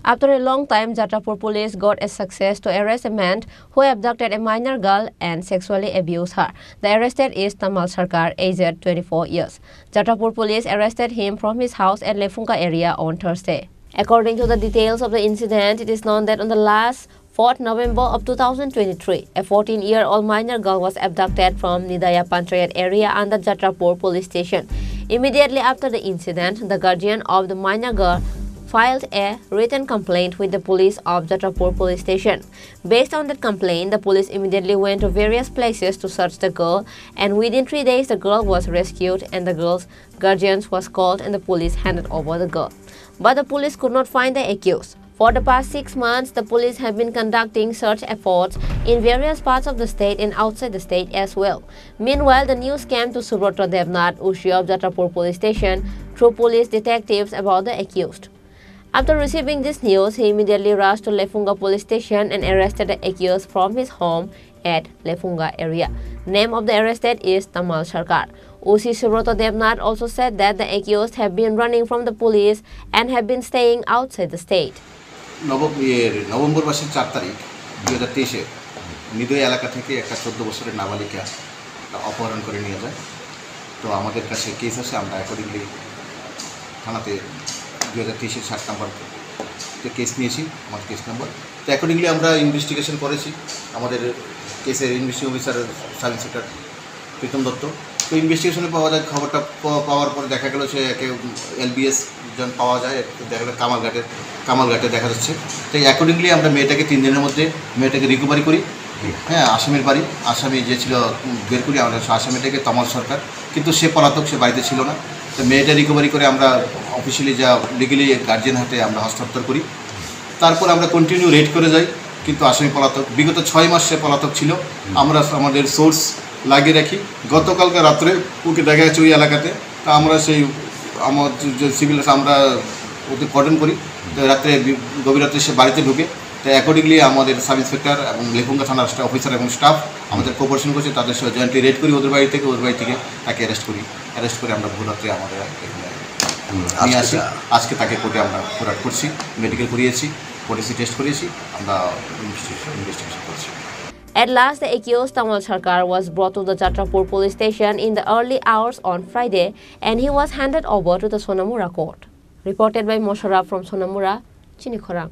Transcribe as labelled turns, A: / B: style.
A: After a long time, Jatrapur police got a success to arrest a man who abducted a minor girl and sexually abused her. The arrested is Tamal Sarkar, aged 24 years. Jatrapur police arrested him from his house at Lefunga area on Thursday. According to the details of the incident, it is known that on the last 4th November of 2023, a 14-year-old minor girl was abducted from Nidaya Panchayat area under Jatrapur police station. Immediately after the incident, the guardian of the minor girl filed a written complaint with the police of Jatrapur police station. Based on that complaint, the police immediately went to various places to search the girl, and within 3 days the girl was rescued and the girl's guardians was called and the police handed over the girl. But the police could not find the accused. For the past 6 months, the police have been conducting search efforts in various parts of the state and outside the state as well. Meanwhile, the news came to Subrata Devnath, Ushi of Jatrapur police station, through police detectives about the accused. After receiving this news, he immediately rushed to Lefunga police station and arrested the accused from his home at Lefunga area. Name of the arrested is Tamal Sarkar. OC Subrata Devnath also said that the accused have been running from the police and have been staying outside the state.
B: November মাসের 4 তারিখ 2023-এ নিদয় এলাকা থেকে একটা 14 বছরের নাবালিকা অপহরণ করে নিয়ে যায়। তো আমাদের কাছে কেস আছে, আমরা অ্যাকর্ডিংলি থানাতে 2023-এর 7 নম্বর কেস নিয়েছি, আমাদের কেস নাম্বার। তো অ্যাকর্ডিংলি আমরা ইনভেস্টিগেশন করেছি। আমাদের কেসের investigation officer sub inspector Pritam Dutta. তো ইনভেস্টিগেশনে পাওয়া যায়, খবরটা পাওয়ার পরে দেখা গেল সে একে LBS জন পাওয়া যায়, দেখা গেল কামালঘাটে দেখা যাচ্ছে। তো অ্যাকর্ডিংলি আমরা মেয়েটাকে 3 দিনের মধ্যে মেয়েটাকে রিকভারি করি। হ্যাঁ, আসামির বাড়ি, আসামি যে ছিল বের করি আমরা আসামিটাকে তমাল সরকার, কিন্তু সে পলাতক, সে বাড়িতে ছিল না। তো মেয়েটা রিকভারি করে আমরা অফিসিয়ালি যা লিগালি গার্জিয়ান হাতে আমরা হস্তান্তর করি। তারপর আমরা কন্টিনিউ রেড করে যাই, কিন্তু আসামি পলাতক। বিগত 6 মাস সে পলাতক ছিল। আমরা আমাদের সোর্স লাগিয়ে রাখি। গতকালকে রাত্রে ওকে দেখা যাচ্ছে ওই এলাকাতে। তা আমরা সেই আমার যে সিভিল আমরা ওকে কর্ডন করি। তো রাত্রে গভীর রাত্রে সে বাড়িতে ঢুকে। তো অ্যাকর্ডিংলি আমাদের সাব ইন্সপেক্টর এবং লেফুঙ্গা থানার অফিসার এবং স্টাফ আমাদের কোঅপারেশন করছে, তাদের সাথে জয়েন্টলি রেড করি ওদের বাড়ি থেকে তাকে অ্যারেস্ট করে আমরা ভোর রাত্রে আমাদের নিয়ে আসি। আজকে তাকে কোর্টে আমরা ফরওয়ার্ড করছি, মেডিকেল করিয়েছি, পলিসি টেস্ট করিয়েছি, আমরা ইনভেস্টিগেশন করছি।
A: At last, the accused Tamal Sarkar was brought to the Jatrapur police station in the early hours on Friday, and he was handed over to the Sonamura court. Reported by Mosharaf from Sonamura, Chinikhorang.